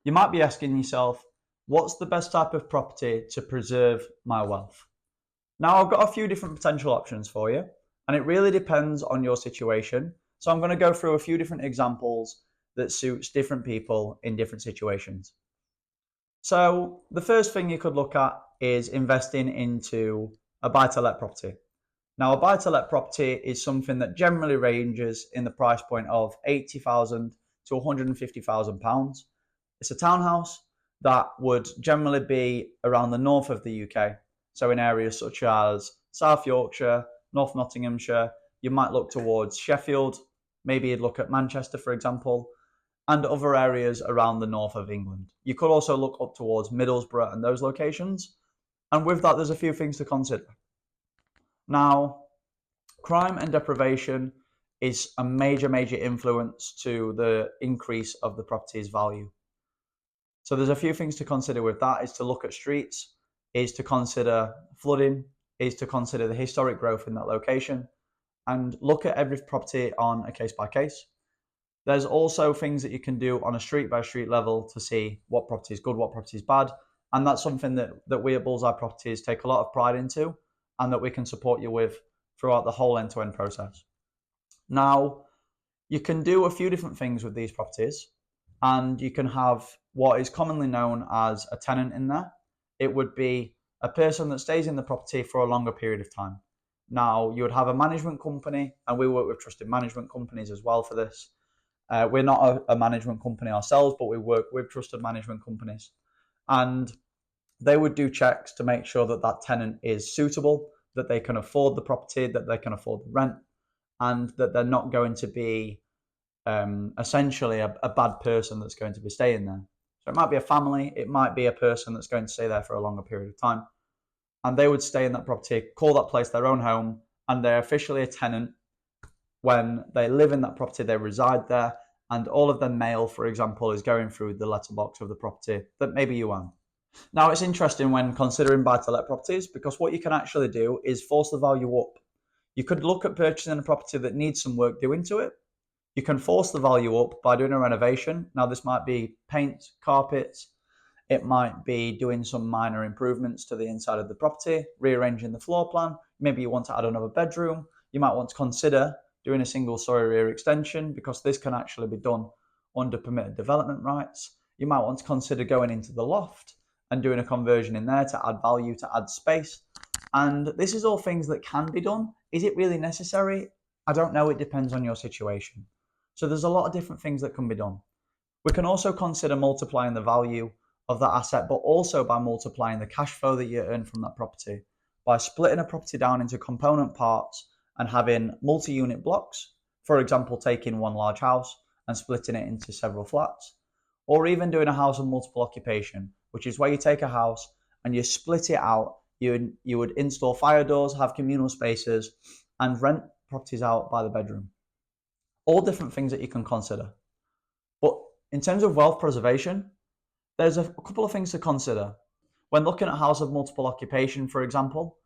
You might be asking yourself, what's the best type of property to preserve my wealth? Now, I've got a few different potential options for you, and it really depends on your situation. So I'm going to go through a few different examples that suits different people in different situations. So the first thing you could look at is investing into a buy-to-let property. Now, a buy-to-let property is something that generally ranges in the price point of £80,000 to £150,000. It's a townhouse that would generally be around the north of the UK. So in areas such as South Yorkshire, North Nottinghamshire, you might look towards Sheffield, maybe you'd look at Manchester, for example, and other areas around the north of England. You could also look up towards Middlesbrough and those locations. And with that, there's a few things to consider. Now, crime and deprivation is a major influence to the increase of the property's value. So there's a few things to consider with that, is to look at streets, is to consider flooding, is to consider the historic growth in that location, and look at every property on a case by case. There's also things that you can do on a street by street level to see what property is good, what property is bad. And that's something that we at Bullseye Properties take a lot of pride into, and that we can support you with throughout the whole end-to-end process. Now, you can do a few different things with these properties, and you can have what is commonly known as a tenant in there. It would be a person that stays in the property for a longer period of time. Now, you would have a management company, and we work with trusted management companies as well for this. We're not a management company ourselves, but we work with trusted management companies. And they would do checks to make sure that that tenant is suitable, that they can afford the property, that they can afford the rent, and that they're not going to be essentially a bad person that's going to be staying there. So it might be a family, it might be a person that's going to stay there for a longer period of time. And they would stay in that property, call that place their own home, and they're officially a tenant. When they live in that property, they reside there, and all of their mail, for example, is going through the letterbox of the property that maybe you own. Now, it's interesting when considering buy-to-let properties, because what you can actually do is force the value up. You could look at purchasing a property that needs some work doing to it. You can force the value up by doing a renovation. Now, this might be paint, carpets. It might be doing some minor improvements to the inside of the property, rearranging the floor plan. Maybe you want to add another bedroom. You might want to consider doing a single-story rear extension, because this can actually be done under permitted development rights. You might want to consider going into the loft and doing a conversion in there to add value, to add space. And this is all things that can be done. Is it really necessary? I don't know. It depends on your situation. So there's a lot of different things that can be done. We can also consider multiplying the value of that asset, but also by multiplying the cash flow that you earn from that property, by splitting a property down into component parts and having multi-unit blocks, for example, taking one large house and splitting it into several flats, or even doing a house of multiple occupation, which is where you take a house and you split it out. You would install fire doors, have communal spaces, and rent properties out by the bedroom. All different things that you can consider. But in terms of wealth preservation, there's a couple of things to consider. When looking at a house of multiple occupation, for example,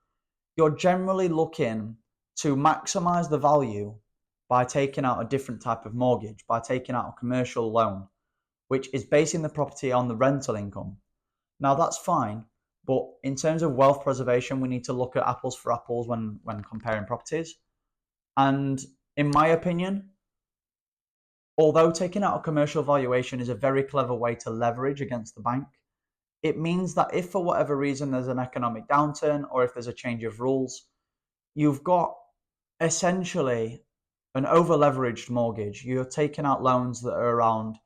you're generally looking to maximize the value by taking out a different type of mortgage, by taking out a commercial loan, which is basing the property on the rental income. Now, that's fine, but in terms of wealth preservation, we need to look at apples for apples when comparing properties. And in my opinion, although taking out a commercial valuation is a very clever way to leverage against the bank, it means that if for whatever reason there's an economic downturn, or if there's a change of rules, you've got essentially an over-leveraged mortgage. You're taking out loans that are around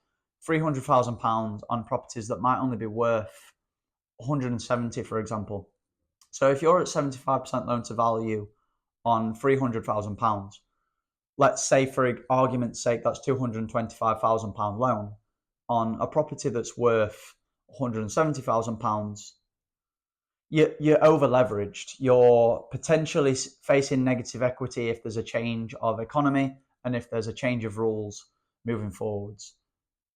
£300,000 on properties that might only be worth 170, for example. So if you're at 75% loan to value on £300,000, let's say for argument's sake that's £225,000 loan on a property that's worth £170,000, you're over leveraged. You're potentially facing negative equity if there's a change of economy and if there's a change of rules moving forwards.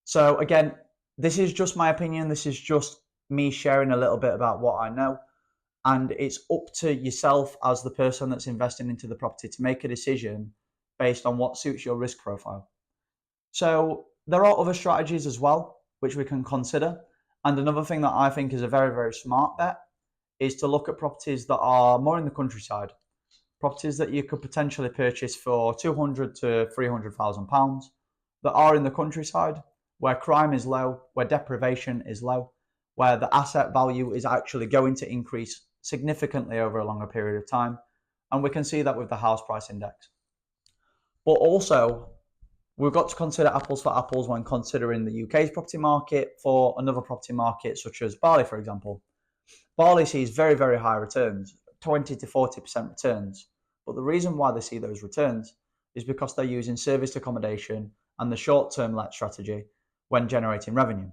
So again, this is just my opinion. This is just me sharing a little bit about what I know. And it's up to yourself as the person that's investing into the property to make a decision based on what suits your risk profile. So there are other strategies as well. which we can consider. And another thing that I think is a very, very smart bet is to look at properties that are more in the countryside, properties that you could potentially purchase for £200,000 to £300,000 that are in the countryside, where crime is low, where deprivation is low, where the asset value is actually going to increase significantly over a longer period of time. And we can see that with the house price index. But also, we've got to consider apples for apples when considering the UK's property market for another property market such as Bali, for example. Bali sees very, very high returns, 20 to 40% returns. But the reason why they see those returns is because they're using serviced accommodation and the short-term let strategy when generating revenue.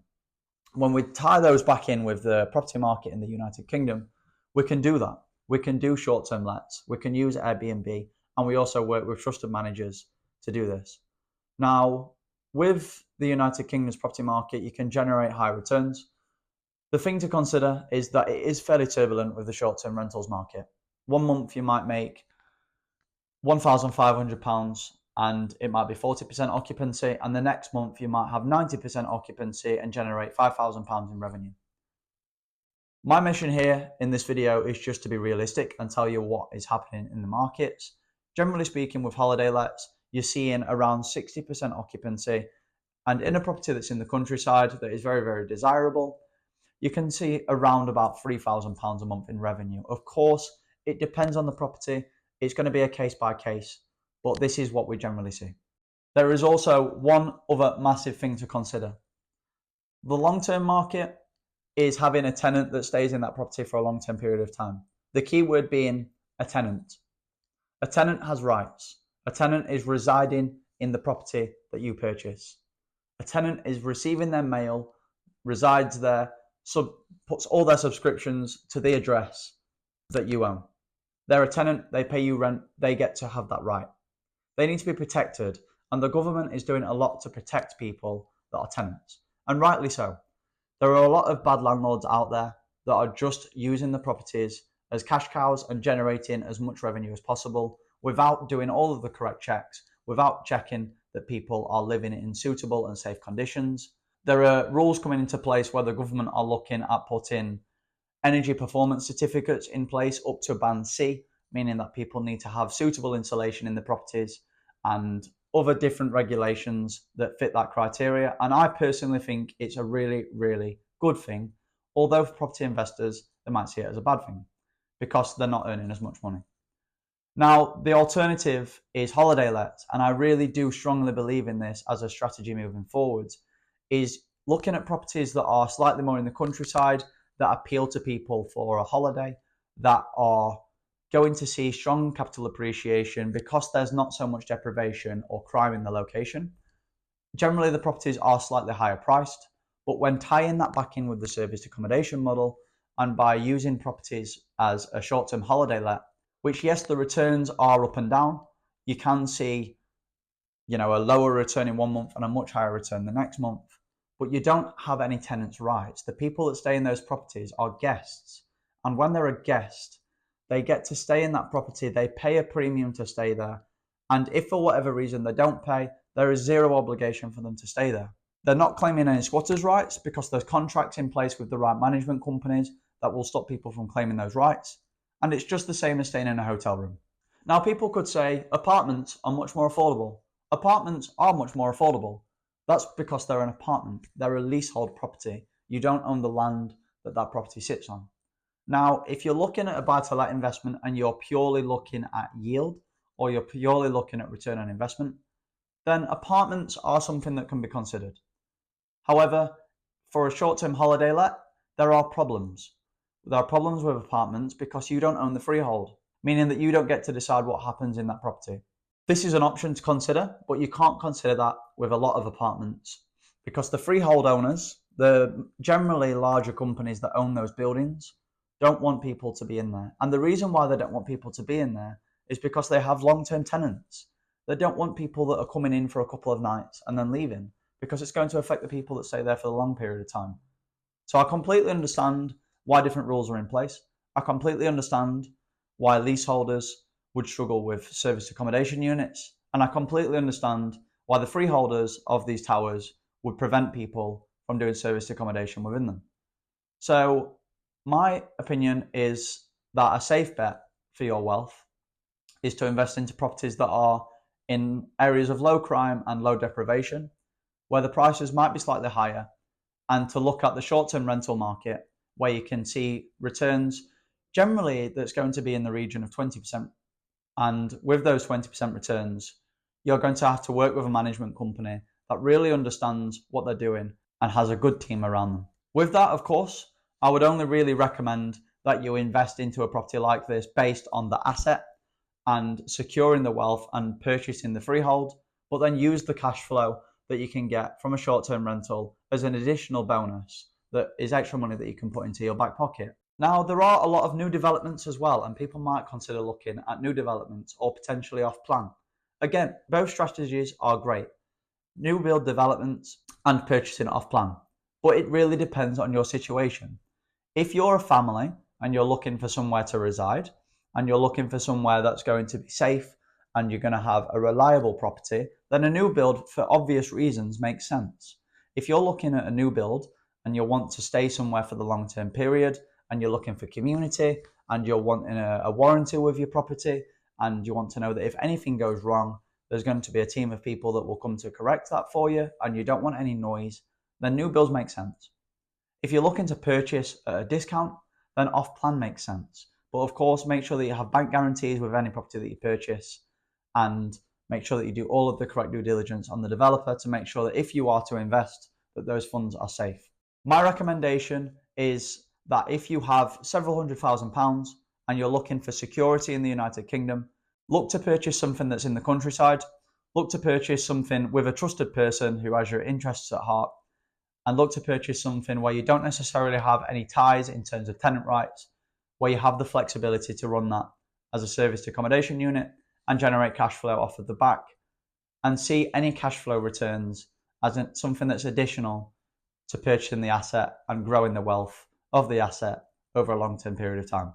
When we tie those back in with the property market in the United Kingdom, we can do that. We can do short-term lets, we can use Airbnb, and we also work with trusted managers to do this. Now, with the United Kingdom's property market, you can generate high returns. The thing to consider is that it is fairly turbulent with the short-term rentals market. 1 month you might make £1,500 and it might be 40% occupancy, and the next month you might have 90% occupancy and generate £5,000 in revenue. My mission here in this video is just to be realistic and tell you what is happening in the markets. Generally speaking, with holiday lets, you're seeing around 60% occupancy, and in a property that's in the countryside that is very, very desirable, you can see around about £3,000 a month in revenue. Of course, it depends on the property. It's going to be a case by case, but this is what we generally see. There is also one other massive thing to consider. The long-term market is having a tenant that stays in that property for a long-term period of time. The key word being a tenant. A tenant has rights. A tenant is residing in the property that you purchase. A tenant is receiving their mail, resides there, puts all their subscriptions to the address that you own. They're a tenant, they pay you rent, they get to have that right. They need to be protected, and the government is doing a lot to protect people that are tenants, and rightly so. There are a lot of bad landlords out there that are just using the properties as cash cows and generating as much revenue as possible without doing all of the correct checks, without checking that people are living in suitable and safe conditions. There are rules coming into place where the government are looking at putting energy performance certificates in place up to band C, meaning that people need to have suitable insulation in the properties and other different regulations that fit that criteria. And I personally think it's a really, really good thing, although for property investors, they might see it as a bad thing because they're not earning as much money. Now, the alternative is holiday lets, and I really do strongly believe in this as a strategy moving forwards, is looking at properties that are slightly more in the countryside, that appeal to people for a holiday, that are going to see strong capital appreciation because there's not so much deprivation or crime in the location. Generally, the properties are slightly higher priced, but when tying that back in with the serviced accommodation model and by using properties as a short-term holiday let, which yes, the returns are up and down, you can see, a lower return in 1 month and a much higher return the next month, but you don't have any tenants' rights. The people that stay in those properties are guests, and when they're a guest, they get to stay in that property, they pay a premium to stay there, and if for whatever reason they don't pay, there is zero obligation for them to stay there. They're not claiming any squatters' rights because there's contracts in place with the right management companies that will stop people from claiming those rights, and it's just the same as staying in a hotel room. Now, people could say apartments are much more affordable. Apartments are much more affordable. That's because they're an apartment. They're a leasehold property. You don't own the land that that property sits on. Now, if you're looking at a buy-to-let investment and you're purely looking at yield or you're purely looking at return on investment, then apartments are something that can be considered. However, for a short-term holiday let, there are problems. There are problems with apartments because you don't own the freehold, meaning that you don't get to decide what happens in that property. This is an option to consider, but you can't consider that with a lot of apartments because the freehold owners, the generally larger companies that own those buildings, don't want people to be in there. And the reason why they don't want people to be in there is because they have long-term tenants. They don't want people that are coming in for a couple of nights and then leaving because it's going to affect the people that stay there for a long period of time. So I completely understand why different rules are in place. I completely understand why leaseholders would struggle with serviced accommodation units. And I completely understand why the freeholders of these towers would prevent people from doing serviced accommodation within them. So my opinion is that a safe bet for your wealth is to invest into properties that are in areas of low crime and low deprivation, where the prices might be slightly higher, and to look at the short-term rental market, where you can see returns generally that's going to be in the region of 20%. And with those 20% returns, you're going to have to work with a management company that really understands what they're doing and has a good team around them. With that, of course, I would only really recommend that you invest into a property like this based on the asset and securing the wealth and purchasing the freehold, but then use the cash flow that you can get from a short-term rental as an additional bonus that is extra money that you can put into your back pocket. Now, there are a lot of new developments as well, and people might consider looking at new developments or potentially off plan. Again, both strategies are great. New build developments and purchasing off plan. But it really depends on your situation. If you're a family and you're looking for somewhere to reside, and you're looking for somewhere that's going to be safe and you're going to have a reliable property, then a new build, for obvious reasons, makes sense. If you're looking at a new build and you want to stay somewhere for the long-term period, and you're looking for community, and you're wanting a warranty with your property, and you want to know that if anything goes wrong, there's going to be a team of people that will come to correct that for you, and you don't want any noise, then new builds make sense. If you're looking to purchase at a discount, then off-plan makes sense. But of course, make sure that you have bank guarantees with any property that you purchase, and make sure that you do all of the correct due diligence on the developer to make sure that if you are to invest, that those funds are safe. My recommendation is that if you have several £100,000 and you're looking for security in the United Kingdom, look to purchase something that's in the countryside, look to purchase something with a trusted person who has your interests at heart, and look to purchase something where you don't necessarily have any ties in terms of tenant rights, where you have the flexibility to run that as a serviced accommodation unit and generate cash flow off of the back, and see any cash flow returns as something that's additional to purchasing the asset and growing the wealth of the asset over a long-term period of time.